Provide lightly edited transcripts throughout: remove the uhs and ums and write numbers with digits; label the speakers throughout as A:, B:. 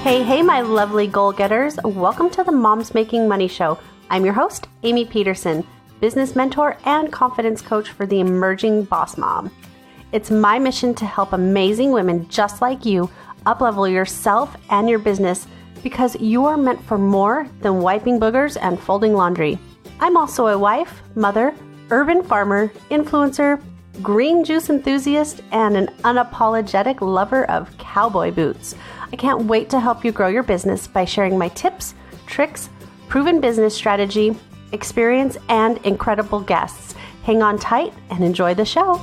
A: Hey, my lovely goal-getters. Welcome to the Moms Making Money Show. I'm your host, Amie Pederson, business mentor and confidence coach for the emerging boss mom. It's my mission to help amazing women just like you up-level yourself and your business because you are meant for more than wiping boogers and folding laundry. I'm also a wife, mother, urban farmer, influencer, green juice enthusiast, and an unapologetic lover of cowboy boots. I can't wait to help you grow your business by sharing my tips, tricks, proven business strategy, experience, and incredible guests. Hang on tight and enjoy the show.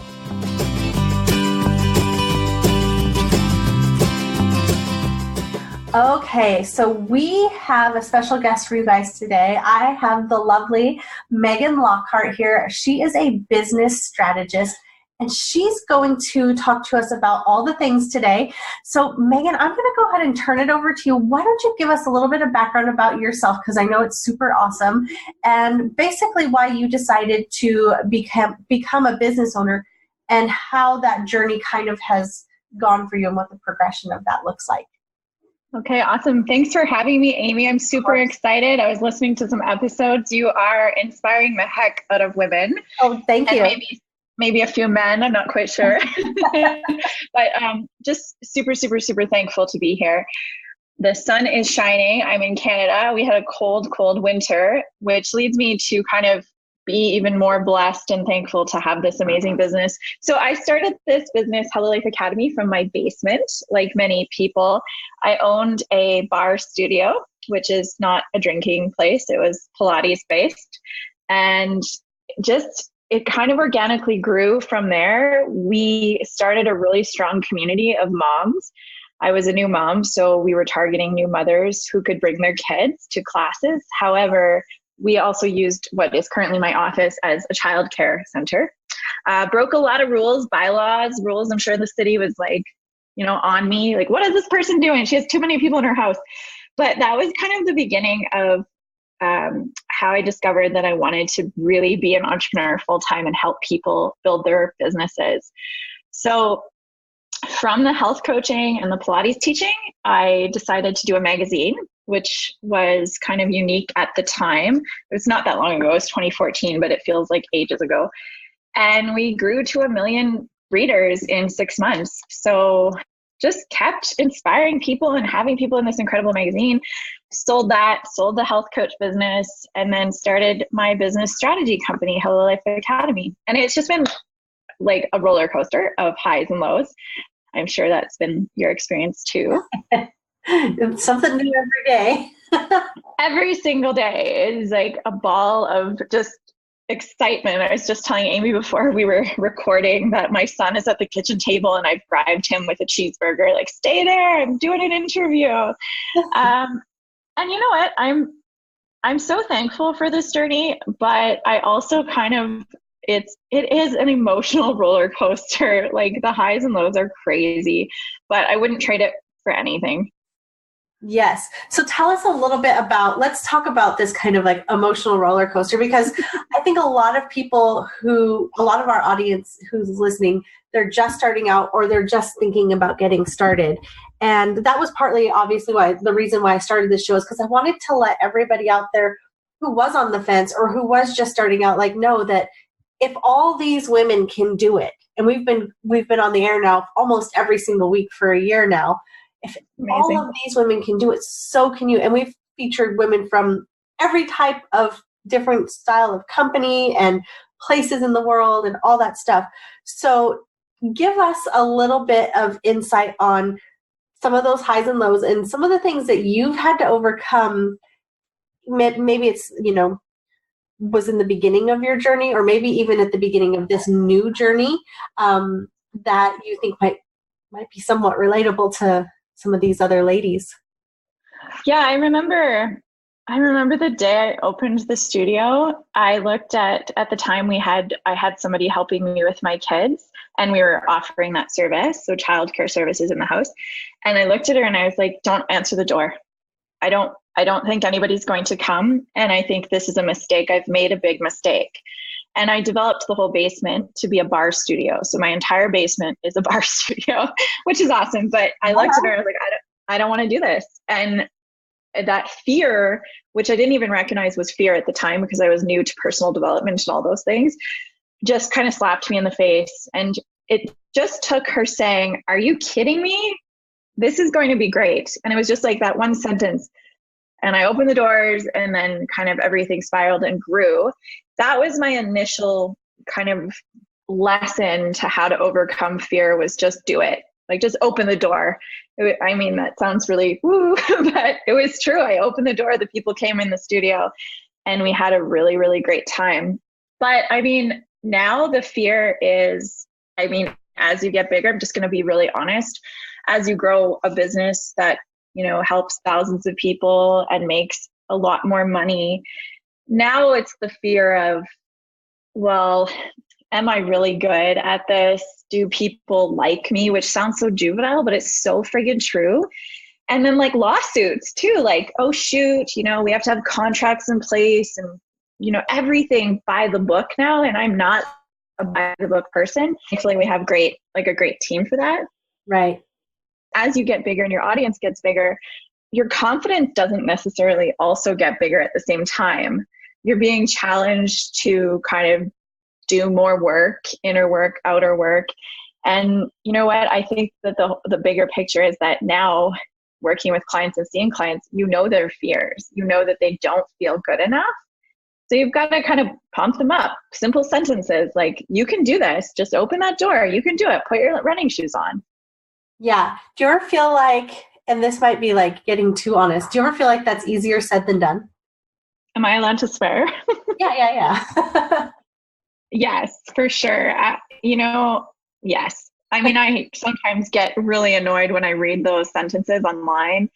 A: Okay, so we have a special guest for you guys today. I have the lovely Megan Lockhart here. She is a business strategist, and she's going to talk to us about all the things today. So Megan, I'm going to go ahead and turn it over to you. Why don't you give us a little bit of background about yourself, because I know it's super awesome, and basically why you decided to become a business owner and how that journey kind of has gone for you and what the progression of that looks like.
B: Okay, awesome. Thanks for having me, Amie. I'm super excited. I was listening to some episodes. You are inspiring the heck out of women.
A: Oh, thank you.
B: Maybe a few men. I'm not quite sure. But just super, super, super thankful to be here. The sun is shining. I'm in Canada. We had a cold, cold winter, which leads me to kind of be even more blessed and thankful to have this amazing business. So I started this business, Hello Life Academy, from my basement. Like many people, I owned a bar studio, which is not a drinking place. It was Pilates based. And just, it kind of organically grew from there. We started a really strong community of moms. I was a new mom, so we were targeting new mothers who could bring their kids to classes. However, we also used what is currently my office as a childcare center. Broke a lot of rules, bylaws, rules. I'm sure the city was like, on me, like, what is this person doing? She has too many people in her house. But that was kind of the beginning of how I discovered that I wanted to really be an entrepreneur full-time and help people build their businesses. So from the health coaching and the Pilates teaching, I decided to do a magazine, which was kind of unique at the time. It was not that long ago. It was 2014, but it feels like ages ago. And we grew to 1 million readers in 6 months. So just kept inspiring people and having people in this incredible magazine. Sold the health coach business, and then started my business strategy company, Hello Life Academy. And it's just been like a roller coaster of highs and lows. I'm sure that's been your experience too.
A: It's something new every day.
B: Every single day is like a ball of just excitement. I was just telling Amie before we were recording that my son is at the kitchen table and I've bribed him with a cheeseburger, like, stay there, I'm doing an interview. And you know what? I'm so thankful for this journey, but I also kind of, it is an emotional roller coaster. Like the highs and lows are crazy, but I wouldn't trade it for anything.
A: Yes. So tell us a little bit let's talk about this kind of like emotional roller coaster, because I think a lot of our audience who's listening, they're just starting out or they're just thinking about getting started. And that was partly obviously the reason why I started this show is because I wanted to let everybody out there who was on the fence or who was just starting out, like, know that if all these women can do it, and we've been on the air now almost every single week for a year now, if all of these women can do it, so can you. And we've featured women from every type of different style of company and places in the world and all that stuff. So give us a little bit of insight on some of those highs and lows and some of the things that you've had to overcome. Maybe it's, was in the beginning of your journey, or maybe even at the beginning of this new journey that you think might be somewhat relatable to some of these other ladies.
B: Yeah, I remember the day I opened the studio. I looked at the time I had somebody helping me with my kids, and we were offering that service, so childcare services in the house. And I looked at her and I was like, don't answer the door. I don't think anybody's going to come. And I think this is a mistake. I've made a big mistake. And I developed the whole basement to be a bar studio. So my entire basement is a bar studio, which is awesome. But I looked at her and I was like, I don't want to do this. And that fear, which I didn't even recognize was fear at the time because I was new to personal development and all those things, just kind of slapped me in the face. And it just took her saying, "Are you kidding me? This is going to be great." And it was just like that one sentence. And I opened the doors, and then kind of everything spiraled and grew. That was my initial kind of lesson to how to overcome fear, was just do it. Like, just open the door. I mean, that sounds really woo, but it was true. I opened the door, the people came in the studio, and we had a really, really great time. But I mean, now the fear is, I mean, as you get bigger, I'm just going to be really honest, as you grow a business that, you know, helps thousands of people and makes a lot more money, now it's the fear of, well, am I really good at this? Do people like me? Which sounds so juvenile, but it's so friggin' true. And then like lawsuits too, like, oh shoot, you know, we have to have contracts in place and, you know, everything by the book now. And I'm not a by the book person. Thankfully, we have a great team for that.
A: Right.
B: As you get bigger and your audience gets bigger, your confidence doesn't necessarily also get bigger at the same time. You're being challenged to kind of do more work, inner work, outer work. And you know what? I think that the bigger picture is that now, working with clients and seeing clients, you know their fears. You know that they don't feel good enough. So you've got to kind of pump them up. Simple sentences like, you can do this. Just open that door. You can do it. Put your running shoes on.
A: Yeah. Do you ever feel like, and this might be like getting too honest, do you ever feel like that's easier said than done?
B: Am I allowed to swear?
A: Yeah.
B: Yes, for sure. You know, yes. I mean, I sometimes get really annoyed when I read those sentences online,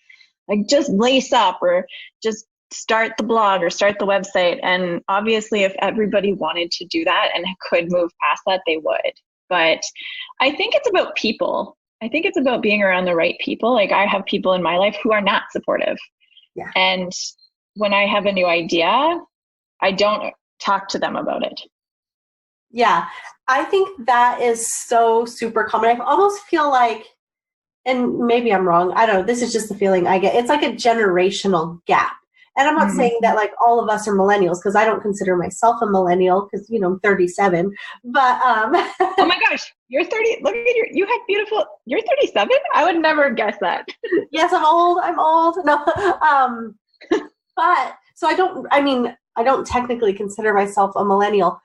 B: like just lace up or just start the blog or start the website. And obviously, if everybody wanted to do that and could move past that, they would. But I think it's about people. I think it's about being around the right people. Like, I have people in my life who are not supportive.
A: Yeah.
B: And when I have a new idea, I don't talk to them about it.
A: Yeah, I think that is so super common. I almost feel like, and maybe I'm wrong, I don't know, this is just the feeling I get. It's like a generational gap. And I'm not saying that like all of us are millennials, because I don't consider myself a millennial because, you know, I'm 37. But
B: oh my gosh, you're 30. Look at you had beautiful, you're 37? I would never have guessed that.
A: Yes, I'm old. No. But so I don't technically consider myself a millennial.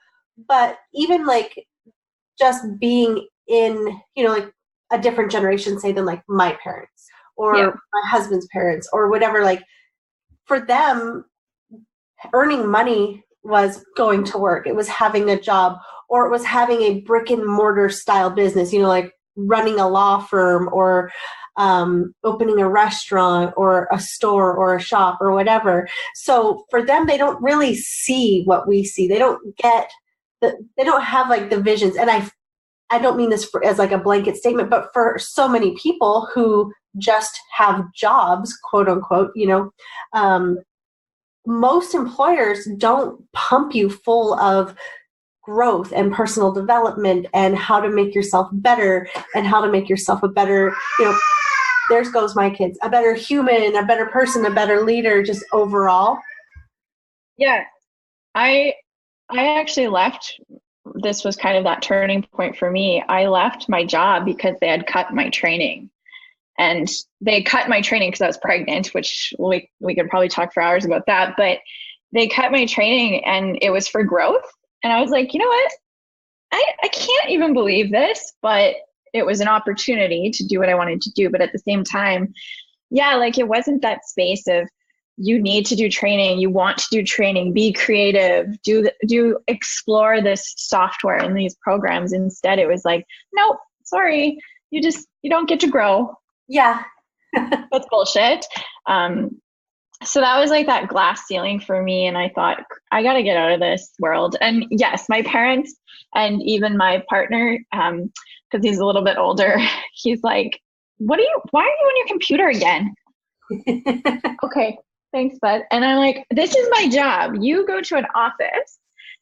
A: But even like just being in, you know, like a different generation, say, than like my parents or my husband's parents or whatever, like for them, earning money was going to work. It was having a job, or it was having a brick and mortar style business, you know, like running a law firm or opening a restaurant or a store or a shop or whatever. So for them, they don't really see what we see. They don't get they don't have like the visions. And I don't mean this as like a blanket statement, but for so many people who just have jobs, quote unquote, you know, most employers don't pump you full of growth and personal development and how to make yourself better and how to make yourself a better, you know, there goes my kids, a better human, a better person, a better leader, just overall.
B: Yeah. I actually left. This was kind of that turning point for me. I left my job because they had cut my training. And they cut my training because I was pregnant, which we could probably talk for hours about that. But they cut my training and it was for growth. And I was like, you know what? I can't even believe this, but it was an opportunity to do what I wanted to do. But at the same time, yeah, like it wasn't that space of, you need to do training, you want to do training, be creative, do explore this software and these programs. Instead, it was like, nope, sorry, you don't get to grow.
A: Yeah.
B: That's bullshit. So that was like that glass ceiling for me. And I thought, I got to get out of this world. And yes, my parents and even my partner, because he's a little bit older, he's like, why are you on your computer again? Okay. Thanks, bud. And I'm like, this is my job. You go to an office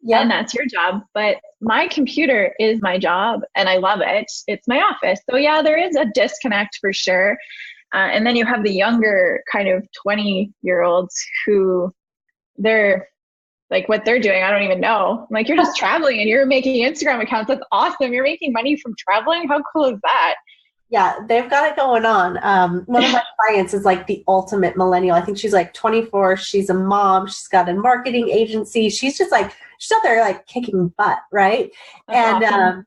B: and that's your job. But my computer is my job and I love it. It's my office. So yeah, there is a disconnect for sure. And then you have the younger kind of 20-year-olds who they're like, what they're doing, I don't even know. Like, you're just traveling and you're making Instagram accounts. That's awesome. You're making money from traveling. How cool is that?
A: Yeah, they've got it going on. One of my clients is like the ultimate millennial. I think she's like 24. She's a mom. She's got a marketing agency. She's just like, she's out there like kicking butt, right? That's awesome.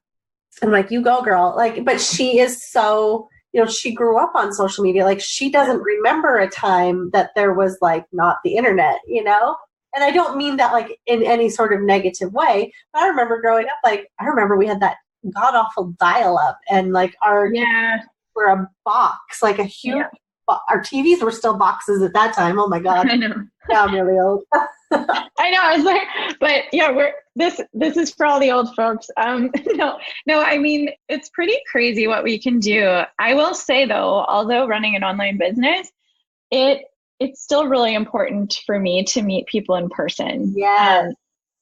A: I'm like, you go, girl. Like, but she is so, she grew up on social media. Like, she doesn't remember a time that there was like not the internet, And I don't mean that like in any sort of negative way, but I remember growing up, like, I remember we had that god awful dial up and like our were a box, like a huge, our TVs were still boxes at that time. Oh my God.
B: I know.
A: Now I'm really old.
B: I know. I was like, but yeah, this is for all the old folks. No, I mean, it's pretty crazy what we can do. I will say though, although running an online business, it's still really important for me to meet people in person.
A: Yeah.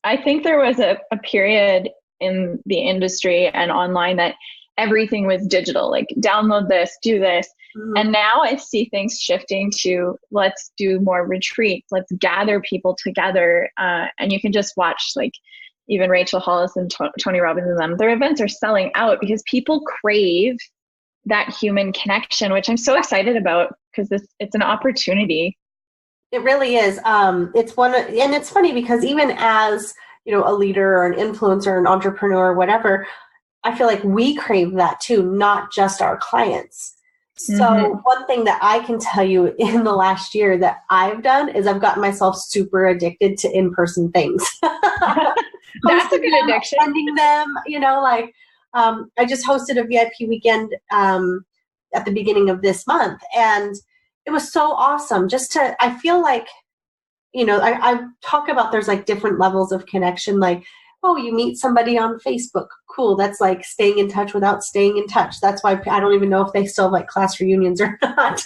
B: I think there was a period in the industry and online that everything was digital, like download this, do this. Mm-hmm. And now I see things shifting to let's do more retreats, let's gather people together. And you can just watch like even Rachel Hollis and Tony Robbins and them, their events are selling out because people crave that human connection, which I'm so excited about because it's an opportunity.
A: It really is. And it's funny because even as a leader or an influencer, an entrepreneur, whatever, I feel like we crave that too, not just our clients. So one thing that I can tell you in the last year that I've done is I've gotten myself super addicted to in-person things.
B: That's a good addiction.
A: Attending them, I just hosted a VIP weekend at the beginning of this month, and it was so awesome. I feel like, I talk about there's like different levels of connection, like, oh, you meet somebody on Facebook. Cool. That's like staying in touch without staying in touch. That's why I don't even know if they still have like class reunions or not.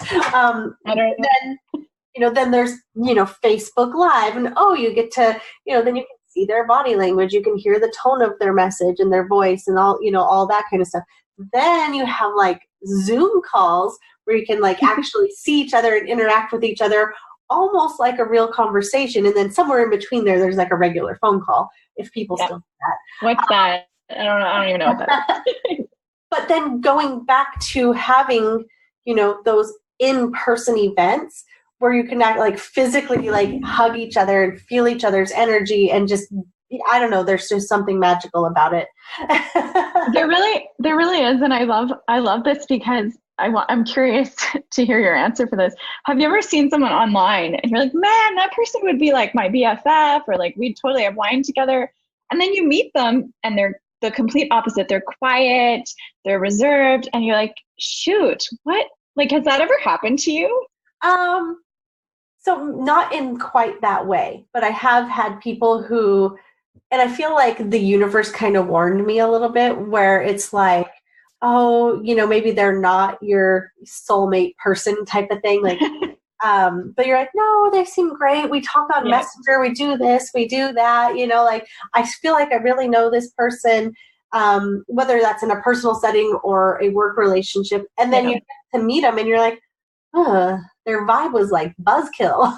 A: Then there's, Facebook Live, and you get to, then you can see their body language. You can hear the tone of their message and their voice and all, all that kind of stuff. Then you have like Zoom calls where you can like actually see each other and interact with each other, almost like a real conversation. And then somewhere in between there's like a regular phone call if people still do that.
B: What's that? I don't even know what that is.
A: But then going back to having, those in-person events where you can act like physically like hug each other and feel each other's energy and just, I don't know, there's just something magical about it.
B: There really is. And I love this because I'm curious to hear your answer for this. Have you ever seen someone online and you're like, man, that person would be like my BFF, or like we'd totally have wine together. And then you meet them and they're the complete opposite. They're quiet, they're reserved. And you're like, shoot, what? Like, has that ever happened to you?
A: So not in quite that way, but I have had people who, and I feel like the universe kind of warned me a little bit, where it's like, oh, maybe they're not your soulmate person type of thing. Like, but you're like, no, they seem great. We talk on Messenger. We do this, we do that. Like, I feel like I really know this person, whether that's in a personal setting or a work relationship. And then you get to meet them and you're like, their vibe was like buzzkill.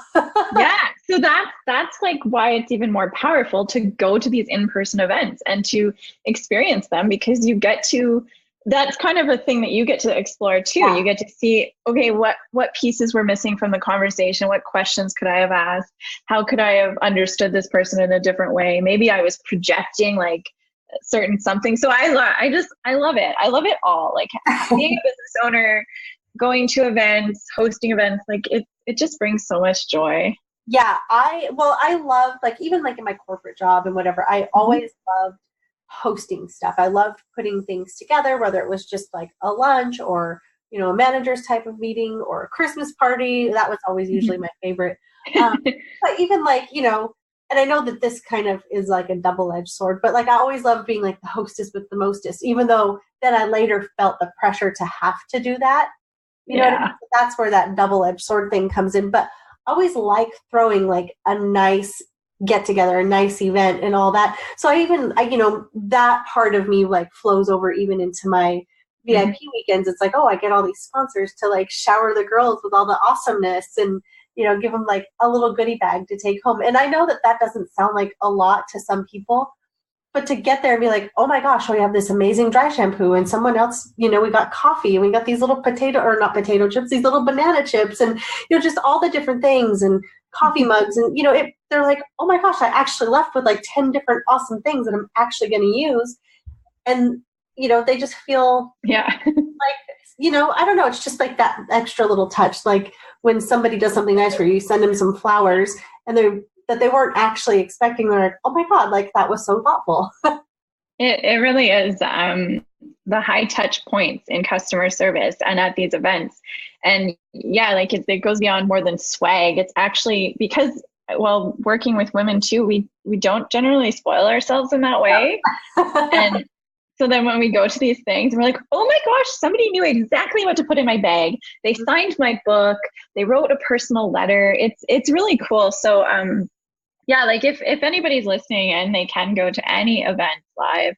B: Yeah. So that's like why it's even more powerful to go to these in-person events and to experience them, because you get to, that's kind of a thing that you get to explore too. Yeah. You get to see, okay, what pieces were missing from the conversation? What questions could I have asked? How could I have understood this person in a different way? Maybe I was projecting like certain something. So I love it. I love it all. Like being a business owner, going to events, hosting events, like it just brings so much joy.
A: Yeah. I love, like, even like in my corporate job and whatever, I always loved hosting stuff. I loved putting things together, whether it was just like a lunch or, a manager's type of meeting or a Christmas party. That was always usually my favorite. But even like, and I know that this kind of is like a double-edged sword, but like I always loved being like the hostess with the mostest, even though then I later felt the pressure to have to do that. You know what I mean? That's where that double-edged sword thing comes in. But I always like throwing like a nice get together, a nice event and all that. So I that part of me like flows over even into my VIP weekends, it's like, oh, I get all these sponsors to like shower the girls with all the awesomeness and, you know, give them like a little goodie bag to take home. And I know that that doesn't sound like a lot to some people, but to get there and be like, oh my gosh, we have this amazing dry shampoo, and someone else, you know, we got coffee, and we got these little not potato chips, these little banana chips, and, you know, just all the different things, and coffee mugs. And, you know, they're like, oh my gosh, I actually left with like 10 different awesome things that I'm actually going to use. And, you know, they just feel like, you know, I don't know. It's just like that extra little touch. Like when somebody does something nice for you, you send them some flowers, and that they weren't actually expecting. They're like, oh my God, like that was so thoughtful.
B: It really is the high touch points in customer service and at these events. And yeah, like it goes beyond more than swag. It's actually because, well, working with women too, we don't generally spoil ourselves in that way. And so then when we go to these things, we're like, oh my gosh, somebody knew exactly what to put in my bag. They signed my book. They wrote a personal letter. It's really cool. So yeah, like if anybody's listening and they can go to any event live,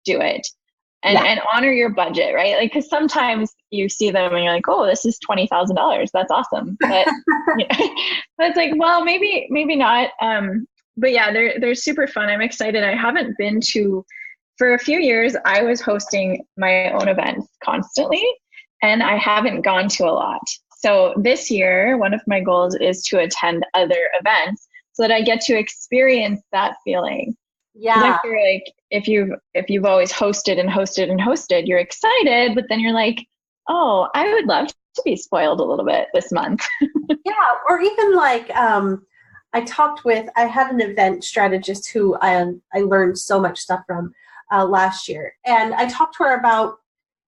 B: do it. And honor your budget, right? Like, because sometimes you see them and you're like, oh, this is $20,000. That's awesome. But you know, but it's like, well, maybe not. But yeah, they're super fun. I'm excited. I haven't been to, for a few years, I was hosting my own events constantly, and I haven't gone to a lot. So this year, one of my goals is to attend other events so that I get to experience that feeling.
A: Yeah.
B: I feel like if you've always hosted and hosted and hosted, you're excited, but then you're like, oh, I would love to be spoiled a little bit this month.
A: Yeah. Or even like, I had an event strategist who I learned so much stuff from last year. And I talked to her about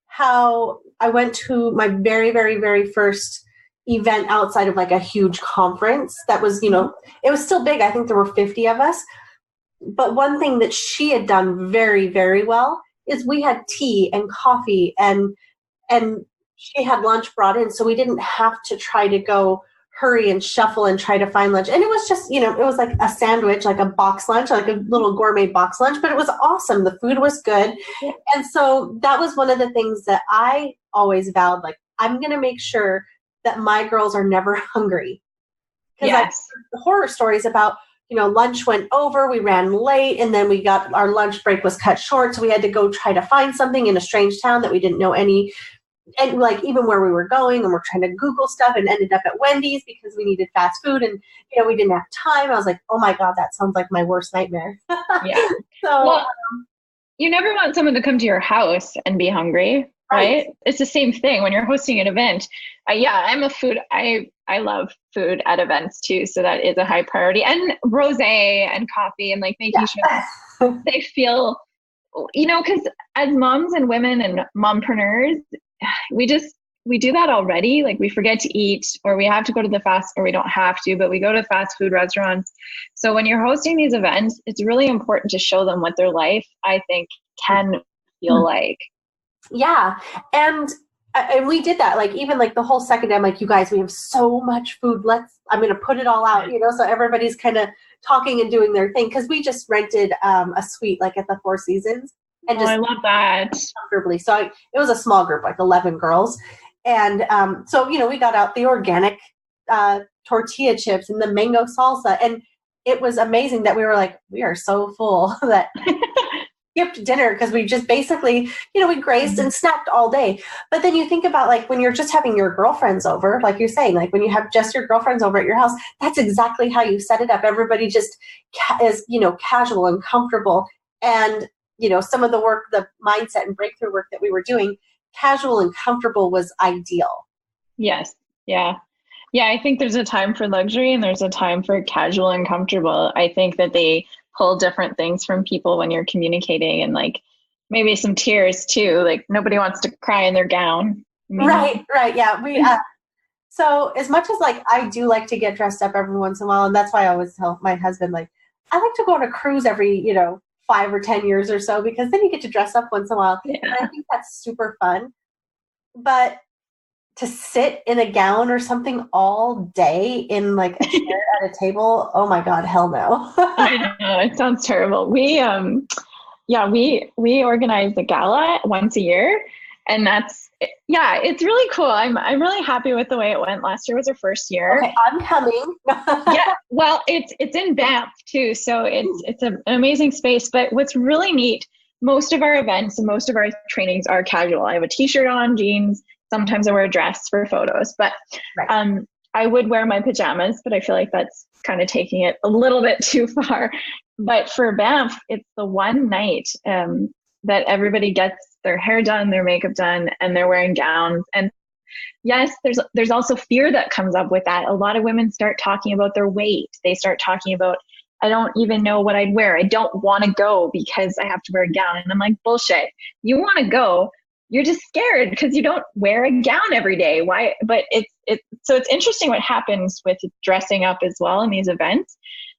A: how I went to my very, very, very first event outside of like a huge conference that was, you know, it was still big. I think there were 50 of us. But one thing that she had done very, very well is we had tea and coffee, and she had lunch brought in. So we didn't have to try to go hurry and shuffle and try to find lunch. And it was just, you know, it was like a sandwich, like a box lunch, like a little gourmet box lunch, but it was awesome. The food was good. Yeah. And so that was one of the things that I always vowed, like, I'm going to make sure that my girls are never hungry. Because I've heard horror stories about, you know, lunch went over, we ran late, and then our lunch break was cut short. So we had to go try to find something in a strange town that we didn't know any, and like even where we were going, and we're trying to Google stuff, and ended up at Wendy's because we needed fast food, and, you know, we didn't have time. I was like, oh my God, that sounds like my worst nightmare. Yeah. So
B: well, you never want someone to come to your house and be hungry, right? It's the same thing when you're hosting an event. I'm a food, I love food at events too. So that is a high priority, and rosé and coffee, and like making sure they feel, you know, because as moms and women and mompreneurs, we do that already. Like we forget to eat, or we have to go to or we don't have to, but we go to fast food restaurants. So when you're hosting these events, it's really important to show them what their life, I think, can feel like. Yeah.
A: And we did that, like even like the whole second day, I'm like, you guys, we have so much food. I'm going to put it all out, you know, so everybody's kind of talking and doing their thing. Cause we just rented a suite like at the Four Seasons, and just
B: I love that
A: comfortably. So it was a small group, like 11 girls. And so, you know, we got out the organic tortilla chips and the mango salsa. And it was amazing that we were like, we are so full that skipped dinner because we just basically, you know, we grazed and snacked all day. But then you think about like when you're just having your girlfriends over, like you're saying, like when you have just your girlfriends over at your house, that's exactly how you set it up. Everybody just is, you know, casual and comfortable. And, you know, some of the work, the mindset and breakthrough work that we were doing, casual and comfortable was ideal.
B: Yes. Yeah. Yeah. I think there's a time for luxury and there's a time for casual and comfortable. I think that they pull different things from people when you're communicating, and like maybe some tears too. Like nobody wants to cry in their gown.
A: Right. Yeah. We, so as much as like, I do like to get dressed up every once in a while. And that's why I always tell my husband, like, I like to go on a cruise every, you know, 5 or 10 years or so, because then you get to dress up once in a while. Yeah. And I think that's super fun. But to sit in a gown or something all day in like a chair at a table, oh my God, hell no.
B: I know, it sounds terrible. We organize a gala once a year, And yeah, it's really cool. I'm really happy with the way it went. Last year was our first year.
A: Okay, I'm coming.
B: Yeah, well, it's in Banff too, so it's an amazing space. But what's really neat, most of our events and most of our trainings are casual. I have a t-shirt on, jeans. Sometimes I wear a dress for photos, but
A: Right.
B: I would wear my pajamas, but I feel like that's kind of taking it a little bit too far. But for Banff, it's the one night that everybody gets their hair done, their makeup done, and they're wearing gowns. And yes, there's also fear that comes up with that. A lot of women start talking about their weight. They start talking about, I don't even know what I'd wear. I don't want to go because I have to wear a gown. And I'm like, bullshit. You want to go. You're just scared because you don't wear a gown every day. Why? But so it's interesting what happens with dressing up as well in these events,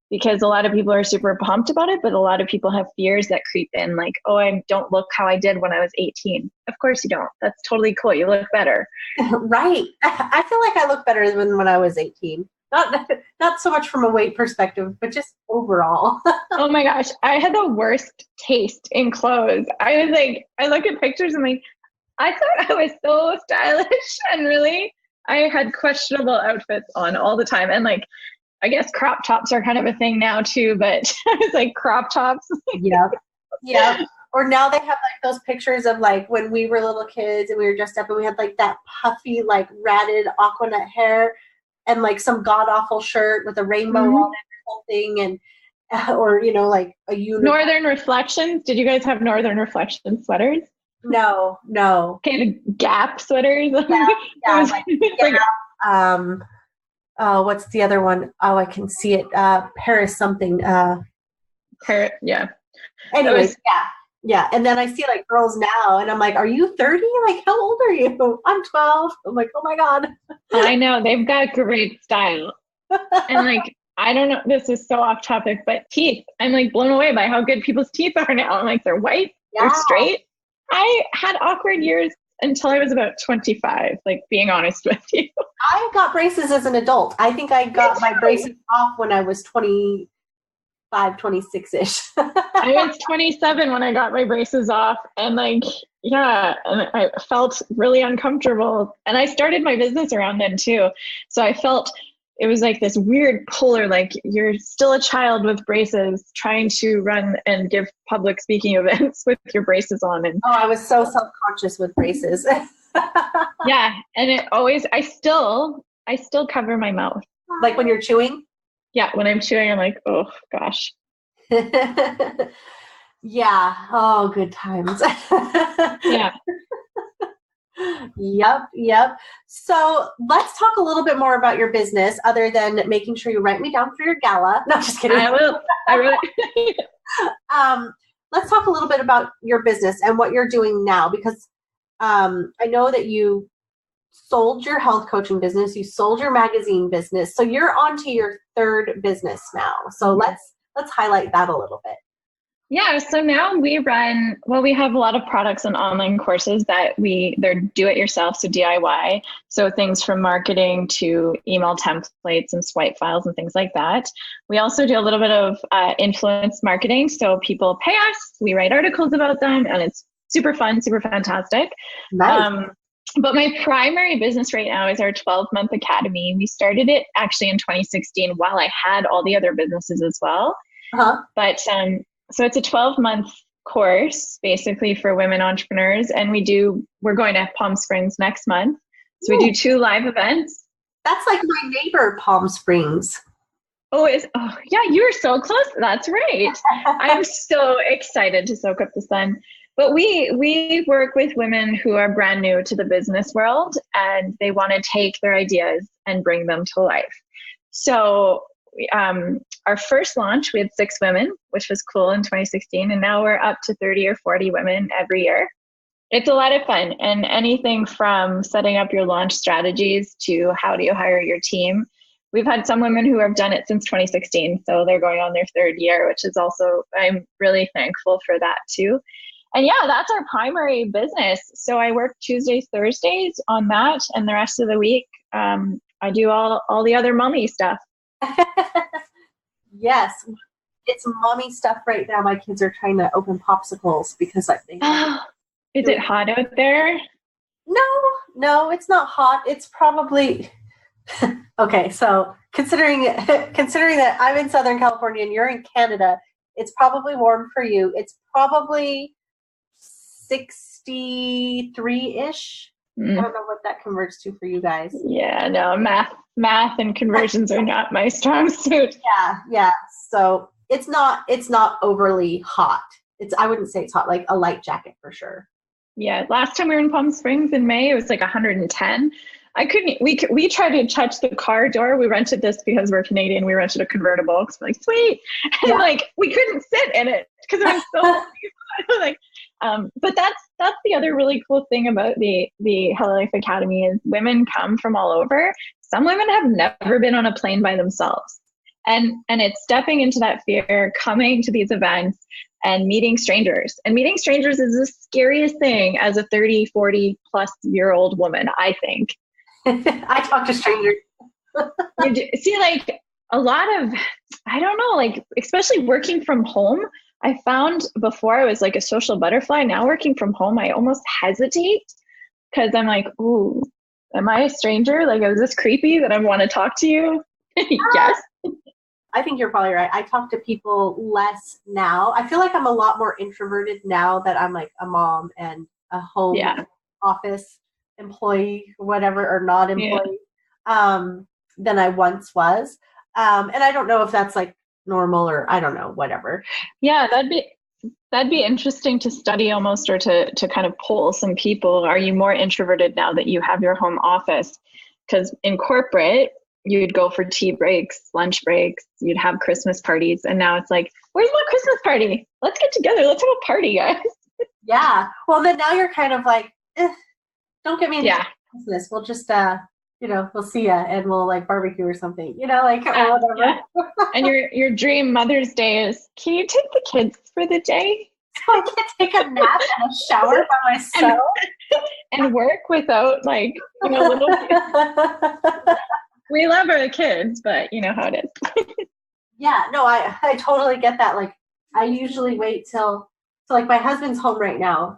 B: because a lot of people are super pumped about it, but a lot of people have fears that creep in, like, oh, I don't look how I did when I was 18. Of course you don't. That's totally cool. You look better.
A: Right. I feel like I look better than when I was 18. Not so much from a weight perspective, but just overall.
B: Oh my gosh. I had the worst taste in clothes. I was like, I look at pictures and like, I thought I was so stylish, and really I had questionable outfits on all the time. And like, I guess crop tops are kind of a thing now too, but I was like, crop tops.
A: Yeah. Yeah. Or now they have like those pictures of like when we were little kids and we were dressed up and we had like that puffy, like ratted aquanet hair and like some god awful shirt with a rainbow on it or something, and or like a unicorn.
B: Northern Reflections. Did you guys have Northern Reflection sweaters?
A: No.
B: Okay, the Gap sweaters.
A: What's the other one? Oh, I can see it. Paris something.
B: Yeah.
A: Anyways, yeah. And then I see like girls now, and I'm like, "Are you 30? Like, how old are you?" I'm 12. I'm like, "Oh my god."
B: I know, they've got great style, and like, I don't know. This is so off topic, but teeth. I'm like blown away by how good people's teeth are now. I'm like, they're white, they're straight. I had awkward years until I was about 25, like being honest with you.
A: I got braces as an adult. I think I got my braces off when I was 25, 26-ish.
B: I was 27 when I got my braces off, and like, yeah, and I felt really uncomfortable. And I started my business around then too. So I felt it was like this weird polar, like you're still a child with braces trying to run and give public speaking events with your braces on. And
A: I was so self-conscious with braces.
B: Yeah. And it always, I still cover my mouth.
A: Like when you're chewing?
B: Yeah. When I'm chewing, I'm like, oh gosh.
A: Yeah. Oh, good times.
B: Yeah.
A: Yep. So let's talk a little bit more about your business other than making sure you write me down for your gala. No, just kidding.
B: I will.
A: Let's talk a little bit about your business and what you're doing now, because I know that you sold your health coaching business, you sold your magazine business, so you're on to your third business now. So let's highlight that a little bit.
B: Yeah, so now we have a lot of products and online courses that they're do-it-yourself, so DIY. So things from marketing to email templates and swipe files and things like that. We also do a little bit of influence marketing. So people pay us, we write articles about them, and it's super fun, super fantastic.
A: Nice.
B: But my primary business right now is our 12-month academy. We started it actually in 2016 while I had all the other businesses as well.
A: Uh-huh.
B: But so it's a 12-month course basically for women entrepreneurs. And we're going to Palm Springs next month. So we do 2 live events.
A: That's like my neighbor, Palm Springs.
B: Oh yeah, you were so close. That's right. I'm so excited to soak up the sun. But we work with women who are brand new to the business world and they want to take their ideas and bring them to life. So our first launch, we had 6 women, which was cool in 2016. And now we're up to 30 or 40 women every year. It's a lot of fun. And anything from setting up your launch strategies to how do you hire your team. We've had some women who have done it since 2016. So they're going on their 3rd year, which is also, I'm really thankful for that too. And yeah, that's our primary business. So I work Tuesdays, Thursdays on that. And the rest of the week, I do all the other mommy stuff.
A: Yes, it's mommy stuff right now. My kids are trying to open popsicles because I think.
B: Is it hot out there?
A: No, it's not hot. It's probably okay. So considering that I'm in Southern California and you're in Canada, it's probably warm for you. It's probably 63-ish. I don't know what that converts to for you guys.
B: Yeah, no, math and conversions are not my strong suit.
A: Yeah. So it's not overly hot. I wouldn't say it's hot, like a light jacket for sure.
B: Yeah, last time we were in Palm Springs in May, it was like 110. We tried to touch the car door. We rented this because we're Canadian. We rented a convertible because we're like, sweet. And like, we couldn't sit in it because it was so like, but that's the other really cool thing about the Hello Life Academy is women come from all over. Some women have never been on a plane by themselves. And it's stepping into that fear, coming to these events and meeting strangers. And meeting strangers is the scariest thing as a 30, 40 plus year old woman, I think.
A: I talk to strangers.
B: See, like a lot of, I don't know, like, especially working from home, I found before I was like a social butterfly. Now working from home, I almost hesitate because I'm like, ooh, am I a stranger? Like, is this creepy that I want to talk to you? Yes.
A: I think you're probably right. I talk to people less now. I feel like I'm a lot more introverted now that I'm like a mom and a home office employee, whatever, or not employee, than I once was. And I don't know if that's like normal or I don't know, whatever.
B: Yeah, that'd be interesting to study almost, or to kind of poll some people. Are you more introverted now that you have your home office? Because in corporate, you'd go for tea breaks, lunch breaks, you'd have Christmas parties. And now it's like, where's my Christmas party? Let's get together. Let's have a party, guys.
A: Yeah. Well, then now you're kind of like, don't get me into Christmas. We'll just, we'll see ya and we'll like barbecue or something, like or whatever.
B: Yeah. And your dream Mother's Day is, can you take the kids for the day?
A: So I can take a nap and a shower by myself.
B: And work without like, little we love our kids, but you know how it is.
A: Yeah, no, I totally get that. Like, I usually wait till, so like my husband's home right now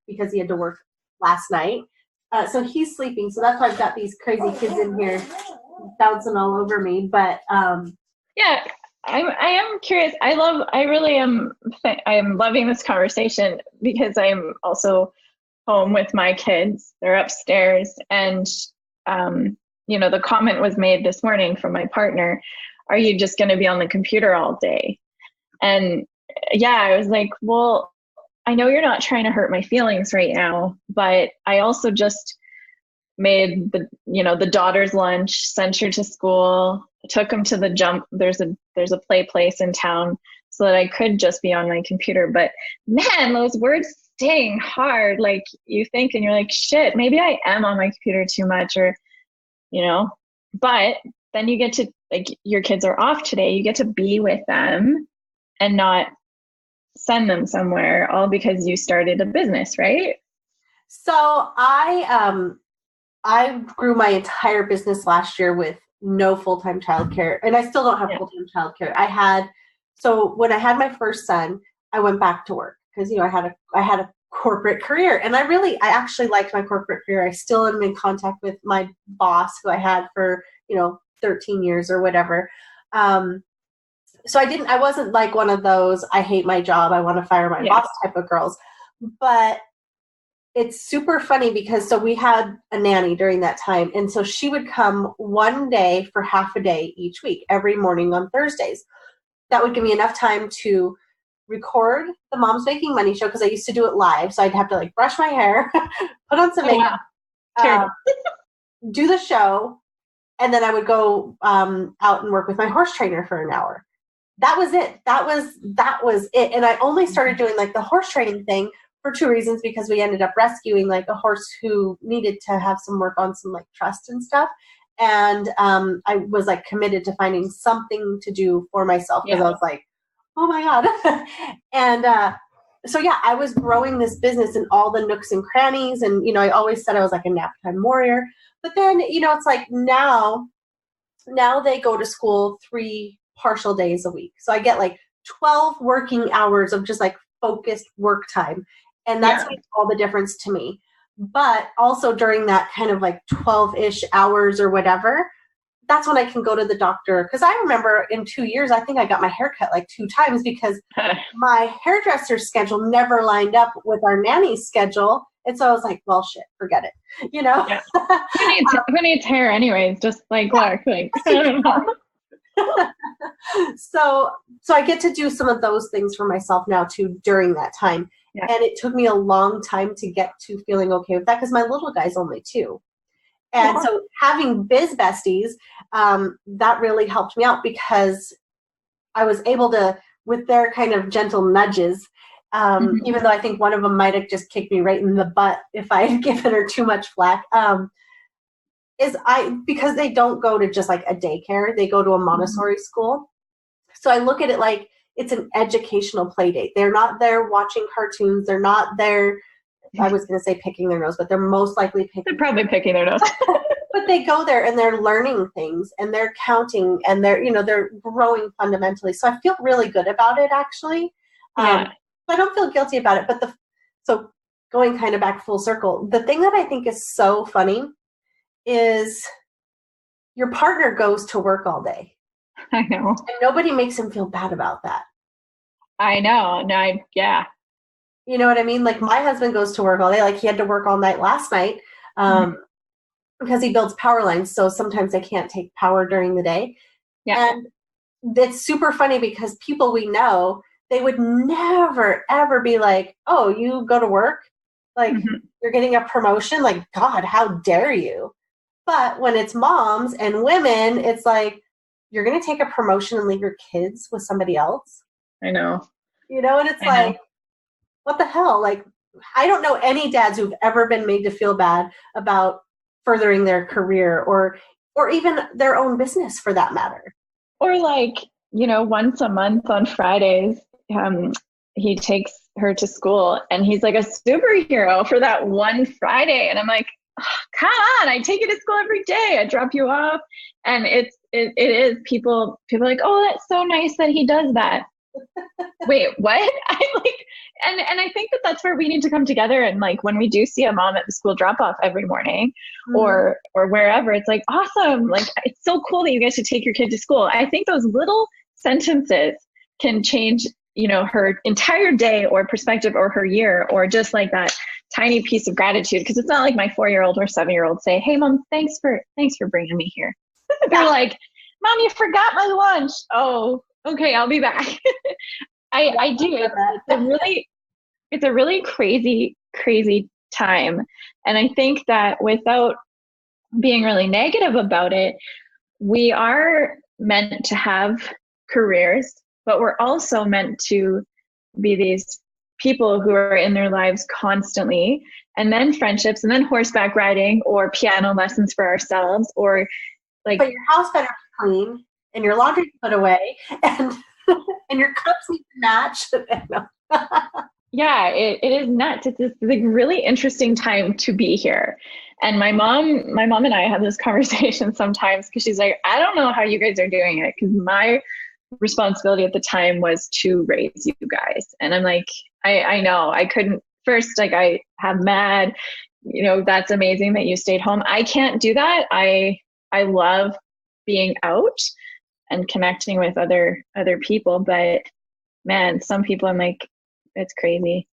A: because he had to work last night. So he's sleeping. So that's why I've got these crazy kids in here bouncing all over me. But
B: yeah, I am curious. I am loving this conversation because I'm also home with my kids. They're upstairs, and the comment was made this morning from my partner, are you just going to be on the computer all day? And I was like, well, I know you're not trying to hurt my feelings right now, but I also just made the daughter's lunch, sent her to school, took him to the jump. There's a play place in town so that I could just be on my computer. But man, those words sting hard. Like you think and you're like, shit, maybe I am on my computer too much, or but then you get to, like, your kids are off today. You get to be with them and not send them somewhere, all because you started a business, right?
A: So I grew my entire business last year with no full-time childcare, and I still don't have full-time childcare. So when I had my first son, I went back to work because I had a corporate career, and I actually liked my corporate career. I still am in contact with my boss who I had for 13 years or whatever. So I wasn't like one of those, I hate my job, I want to fire my boss type of girls. But it's super funny because so we had a nanny during that time. And so she would come one day for half a day each week, every morning on Thursdays. That would give me enough time to record the Mom's Making Money show because I used to do it live. So I'd have to like brush my hair, put on some makeup, do the show. And then I would go out and work with my horse trainer for an hour. That was it. That was it. And I only started doing like the horse training thing for two reasons, because we ended up rescuing like a horse who needed to have some work on some like trust and stuff. And I was like committed to finding something to do for myself because I was like, oh my God. And so I was growing this business in all the nooks and crannies. And, I always said I was like a nap time warrior. But then, it's like now they go to school 3 partial days a week. So I get like 12 working hours of just like focused work time. And that's makes all the difference to me. But also during that kind of like 12-ish hours or whatever, that's when I can go to the doctor. Because I remember in 2 years, I think I got my hair cut like 2 times because my hairdresser's schedule never lined up with our nanny's schedule. And so I was like, well, shit, forget it.
B: Yeah. Who needs hair anyways? Just like, Clark, like, I don't know.
A: So I get to do some of those things for myself now too during that time. Yeah. And it took me a long time to get to feeling okay with that because my little guy's only 2. And so having biz besties, that really helped me out because I was able to, with their kind of gentle nudges, even though I think one of them might have just kicked me right in the butt if I had given her too much flack, because they don't go to just like a daycare, they go to a Montessori school. So I look at it like it's an educational play date. They're not there watching cartoons. They're not there, I was going to say picking their nose, but they're most likely
B: They're probably picking their nose.
A: But they go there and they're learning things and they're counting and they're growing fundamentally. So I feel really good about it actually. I don't feel guilty about it. But so going kind of back full circle, the thing that I think is so funny is your partner goes to work all day.
B: I know.
A: And nobody makes him feel bad about that.
B: I know. No, yeah.
A: You know what I mean? Like my husband goes to work all day. Like he had to work all night last night because he builds power lines. So sometimes they can't take power during the day. Yeah. And it's super funny because people we know, they would never, ever be like, oh, you go to work? Like you're getting a promotion? Like, God, how dare you? But when it's moms and women, it's like, you're going to take a promotion and leave your kids with somebody else?
B: I know.
A: And it's like, what the hell? Like, I don't know any dads who've ever been made to feel bad about furthering their career or even their own business for that matter.
B: Or like, once a month on Fridays, he takes her to school and he's like a superhero for that one Friday. And I'm like, oh, come on, I take you to school every day. I drop you off. And it is people are like, oh, that's so nice that he does that. Wait, what? And I think that's where we need to come together. And like when we do see a mom at the school drop off every morning or wherever, it's like, awesome. Like, it's so cool that you get to take your kid to school. I think those little sentences can change, her entire day or perspective or her year, or just like that tiny piece of gratitude. Cause it's not like my 4-year-old or 7-year-old say, hey mom, thanks for bringing me here. They're like, mom, you forgot my lunch. Oh, okay, I'll be back. I do. It's a really crazy, crazy time. And I think that without being really negative about it, we are meant to have careers, but we're also meant to be these people who are in their lives constantly, and then friendships, and then horseback riding or piano lessons for ourselves, or like.
A: But your house better be clean and your laundry put away and your cups need to match.
B: Yeah, it is nuts. It's this like really interesting time to be here. And my mom and I have this conversation sometimes because she's like, I don't know how you guys are doing it, because my responsibility at the time was to raise you guys. And I'm like, I know I couldn't. First, like I have mad, that's amazing that you stayed home. I can't do that. I love being out and connecting with other people, but man, some people I'm like, it's crazy.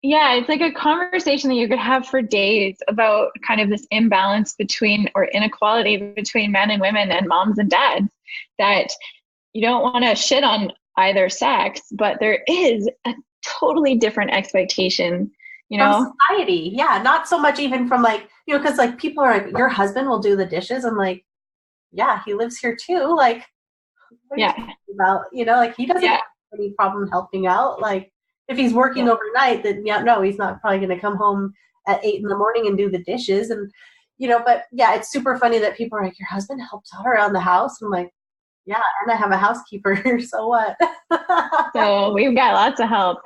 B: Yeah, it's like a conversation that you could have for days about kind of this imbalance between, or inequality between men and women and moms and dads, that you don't want to shit on either sex, but there is a totally different expectation,
A: From society. Yeah, not so much even from like, because like people are like, your husband will do the dishes. I'm like, yeah, he lives here too. Like, what are you talking about? Like he doesn't have any problem helping out. Like if he's working overnight, then no, he's not probably going to come home at 8 a.m. and do the dishes. And, but yeah, it's super funny that people are like, your husband helps out around the house. I'm like, yeah, and I have a housekeeper, so what?
B: So we've got lots of help.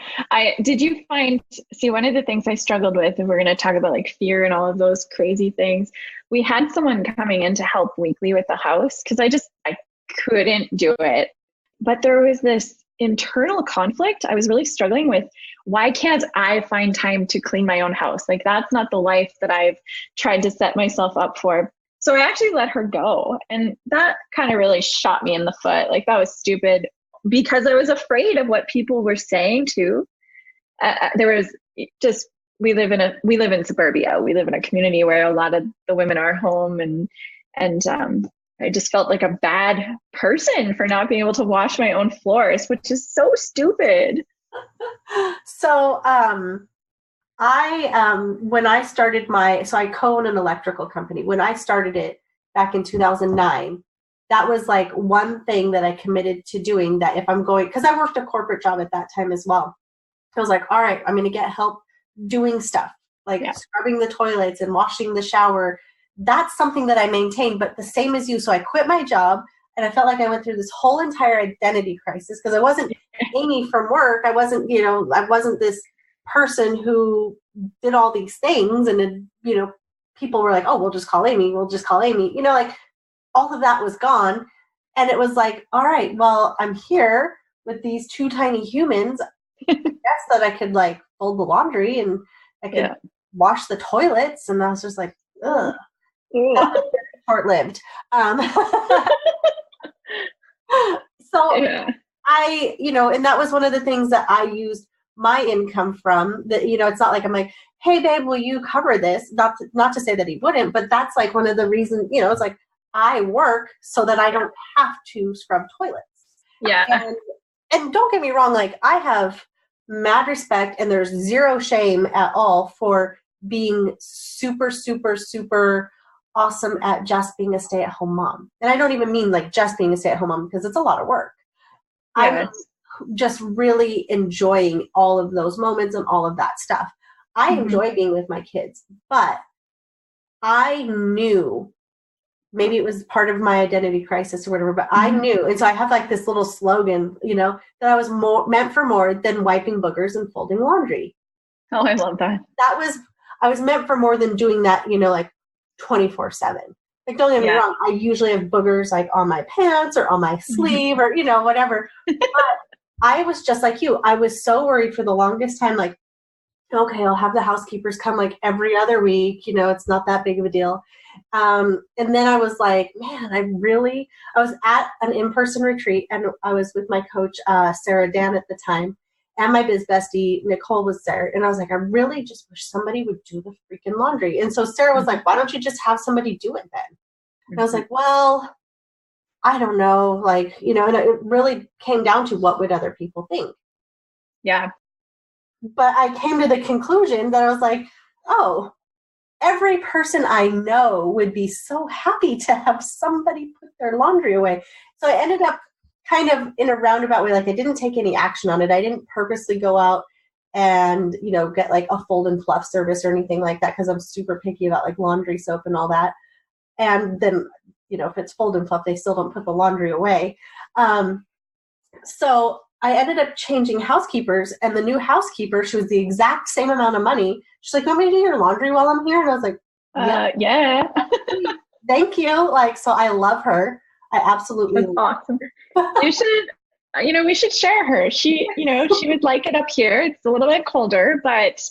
B: Did you find, one of the things I struggled with, and we're going to talk about like fear and all of those crazy things. We had someone coming in to help weekly with the house because I couldn't do it. But there was this internal conflict I was really struggling with why can't I find time to clean my own house? Like, that's not the life that I've tried to set myself up for. So I actually let her go. And that kind of really shot me in the foot. Like, that was stupid because I was afraid of what people were saying too. There was just, we live in suburbia. We live in a community where a lot of the women are home, and I just felt like a bad person for not being able to wash my own floors, which is so stupid.
A: So, when I started I co-own an electrical company. When I started it back in 2009, that was like one thing that I committed to doing, that if I'm going, because I worked a corporate job at that time as well. I was like, all right, I'm going to get help doing stuff like scrubbing the toilets and washing the shower. That's something that I maintained, but the same as you. So I quit my job, and I felt like I went through this whole entire identity crisis because I wasn't Amie from work. I wasn't, I wasn't this person who did all these things. And then, people were like, oh, we'll just call Amie. We'll just call Amie. Like all of that was gone. And it was like, all right, well, I'm here with these two tiny humans. I guess that I could like fold the laundry and I could wash the toilets. And I was just like, ugh. That was short-lived. I, and that was one of the things that I used my income from. That, it's not like I'm like, hey babe, will you cover this? Not to say that he wouldn't, but that's like one of the reasons, it's like I work so that I don't have to scrub toilets.
B: Yeah.
A: And don't get me wrong, like I have mad respect and there's zero shame at all for being super, super, super awesome at just being a stay-at-home mom. And I don't even mean like just being a stay-at-home mom, because it's a lot of work. I'm just really enjoying all of those moments and all of that stuff. I enjoy being with my kids, but I knew, maybe it was part of my identity crisis or whatever, but I knew. And so I have like this little slogan, that I was meant for more than wiping boogers and folding laundry.
B: Oh, I love that.
A: I was meant for more than doing that, like 24/7. Like, don't get me wrong. I usually have boogers like on my pants or on my sleeve or, whatever. But I was just like you. I was so worried for the longest time, like, okay, I'll have the housekeepers come like every other week. It's not that big of a deal. And then I was like, man, I was at an in-person retreat, and I was with my coach, Sarah Dan at the time, and my biz bestie, Nicole, was there. And I was like, I really just wish somebody would do the freaking laundry. And so Sarah was like, why don't you just have somebody do it then? And I was like, well, I don't know. Like, and it really came down to what would other people think.
B: Yeah.
A: But I came to the conclusion that I was like, oh, every person I know would be so happy to have somebody put their laundry away. So I ended up kind of in a roundabout way, like I didn't take any action on it. I didn't purposely go out and, get like a fold and fluff service or anything like that, because I'm super picky about like laundry soap and all that. And then, if it's fold and fluff, they still don't put the laundry away. So I ended up changing housekeepers, and the new housekeeper, she was the exact same amount of money. She's like, you want me to do your laundry while I'm here? And I was like,
B: yeah.
A: Thank you. Like, so I love her. I absolutely love
B: awesome. You should, we should share her. She would like it up here. It's a little bit colder, but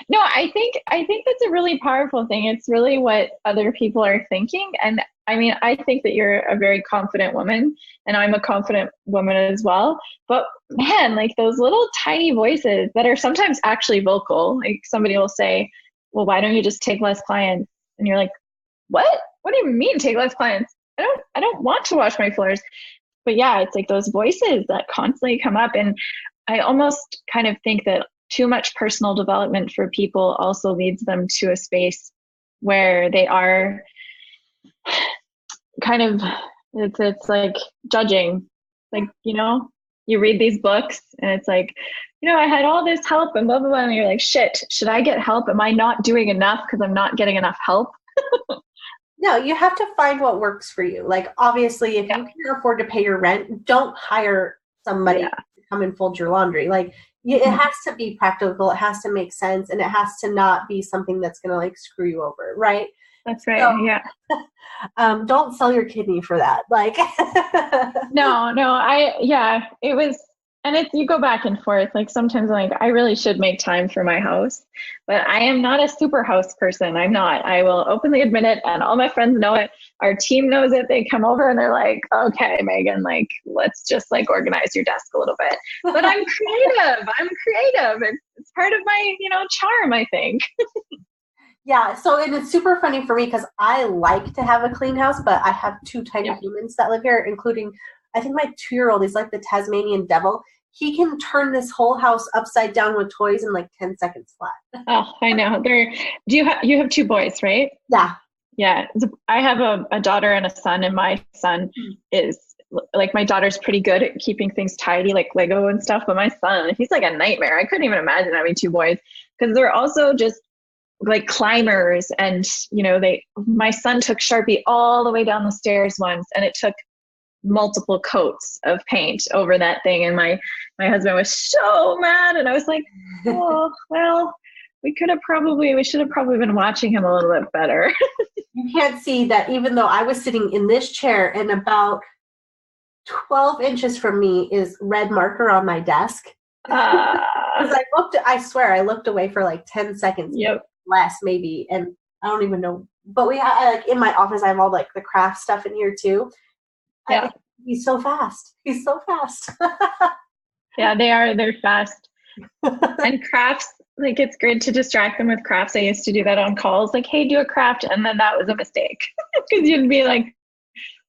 B: no, I think that's a really powerful thing. It's really what other people are thinking. And I mean, I think that you're a very confident woman, and I'm a confident woman as well. But man, like those little tiny voices that are sometimes actually vocal, like somebody will say, well, why don't you just take less clients? And you're like, what? What do you mean take less clients? I don't want to wash my floors. But yeah, it's like those voices that constantly come up. And I almost kind of think that too much personal development for people also leads them to a space where they are kind of, it's like judging, like, you read these books and it's like, I had all this help and blah, blah, blah. And you're like, shit, should I get help? Am I not doing enough because I'm not getting enough help?
A: No, you have to find what works for you. Like, obviously, if you can afford to pay your rent, don't hire somebody to come and fold your laundry. Like, it has to be practical. It has to make sense. And it has to not be something that's going to, like, screw you over, right?
B: That's right. So,
A: don't sell your kidney for that. Like,
B: no, it was And it's, you go back and forth. Like sometimes I'm like, I really should make time for my house, but I am not a super house person. I'm not. I will openly admit it, and all my friends know it. Our team knows it. They come over and they're like, okay, Megan, like, let's just like organize your desk a little bit. But I'm creative. It's part of my, charm, I think.
A: Yeah, so and it's super funny for me because I like to have a clean house, but I have two tiny humans that live here, including, I think my 2-year-old is like the Tasmanian devil. He can turn this whole house upside down with toys in like 10 seconds flat.
B: Oh, I know. You have 2 boys, right?
A: Yeah.
B: Yeah. I have a daughter and a son, and my son is like, my daughter's pretty good at keeping things tidy, like Lego and stuff. But my son, he's like a nightmare. I couldn't even imagine having 2 boys because they're also just like climbers. And, my son took Sharpie all the way down the stairs once, and it took multiple coats of paint over that thing. And my husband was so mad. And I was like, oh, well, we should have probably been watching him a little bit better.
A: You can't see that even though I was sitting in this chair and about 12 inches from me is red marker on my desk. Because I swear I looked away for like 10 seconds.
B: Yep.
A: Less maybe. And I don't even know. But like in my office, I have all like the craft stuff in here too.
B: Yeah.
A: He's so fast.
B: Yeah, they're fast. And crafts, like, it's good to distract them with crafts. I used to do that on calls, like, hey, do a craft. And then that was a mistake because you'd be like,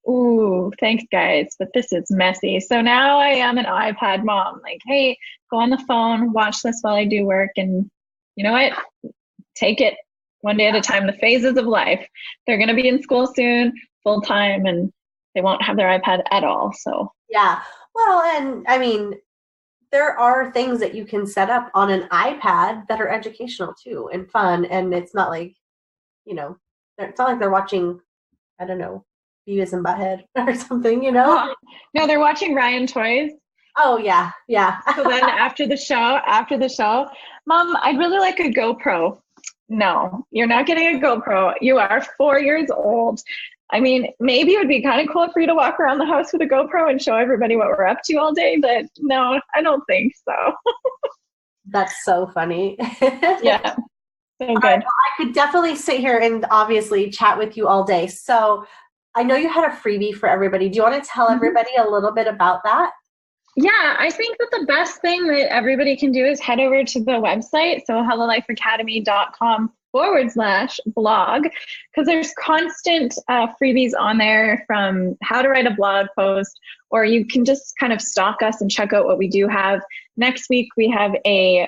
B: ooh, thanks guys, but this is messy. So now I am an iPad mom. Like, hey, go on the phone, watch this while I do work. And you know what? Take it one day at a time. The phases of life. They're going to be in school soon, full time, and they won't have their iPad at all. So
A: yeah. Well, and I mean, there are things that you can set up on an iPad that are educational too and fun. And it's not like, it's not like they're watching, I don't know, Beavis and Butthead or something,
B: No, they're watching Ryan Toys.
A: Oh yeah. Yeah.
B: So then after the show, Mom, I'd really like a GoPro. No, you're not getting a GoPro. You are 4 years old. I mean, maybe it would be kind of cool for you to walk around the house with a GoPro and show everybody what we're up to all day, but no, I don't think so.
A: That's so funny.
B: Yeah, so good.
A: Well, I could definitely sit here and obviously chat with you all day. So I know you had a freebie for everybody. Do you want to tell everybody a little bit about that?
B: Yeah, I think that the best thing that everybody can do is head over to the website, so hellolifeacademy.com/blog, because there's constant freebies on there, from how to write a blog post, or you can just kind of stalk us and check out what we do have. Next week, we have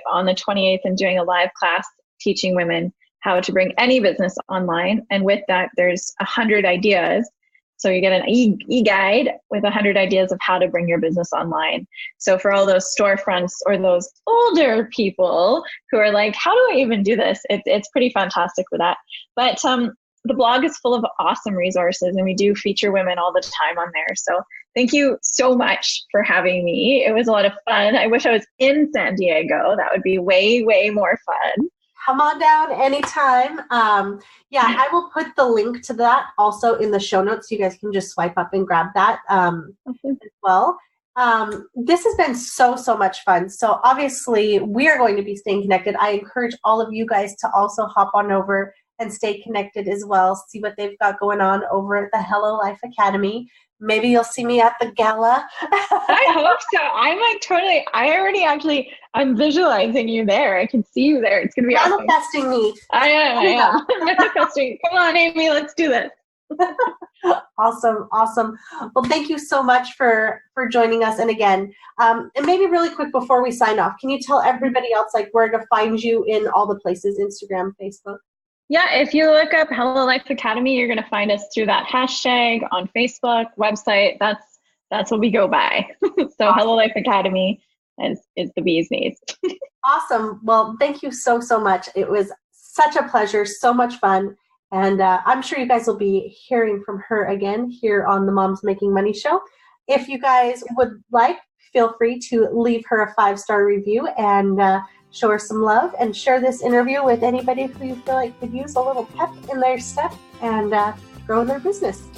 B: on the 28th, I'm doing a live class teaching women how to bring any business online. And with that, there's 100 ideas. So you get an e-guide with 100 ideas of how to bring your business online. So for all those storefronts or those older people who are like, how do I even do this? It's pretty fantastic for that. But the blog is full of awesome resources, and we do feature women all the time on there. So thank you so much for having me. It was a lot of fun. I wish I was in San Diego. That would be way, way more fun.
A: Come on down anytime. I will put the link to that also in the show notes. So you guys can just swipe up and grab that as well. This has been so much fun. So obviously we are going to be staying connected. I encourage all of you guys to also hop on over and stay connected as well. See what they've got going on over at the Hello Life Academy. Maybe you'll see me at the gala.
B: I hope so. I'm like I'm visualizing you there. I can see you there. It's going to be
A: manifesting me.
B: I am. Manifesting. Come on, Amie, let's do this.
A: Awesome. Well, thank you so much for joining us. And again, and maybe really quick before we sign off, can you tell everybody else like where to find you in all the places, Instagram, Facebook?
B: Yeah, if you look up Hello Life Academy, you're going to find us through that hashtag on Facebook, website. That's what we go by. So awesome. Hello Life Academy is the bee's knees.
A: Awesome. Well, thank you so much. It was such a pleasure, so much fun. And I'm sure you guys will be hearing from her again here on the Moms Making Money show. If you guys would like, feel free to leave her a 5-star review and show her some love, and share this interview with anybody who you feel like could use a little pep in their step and grow their business.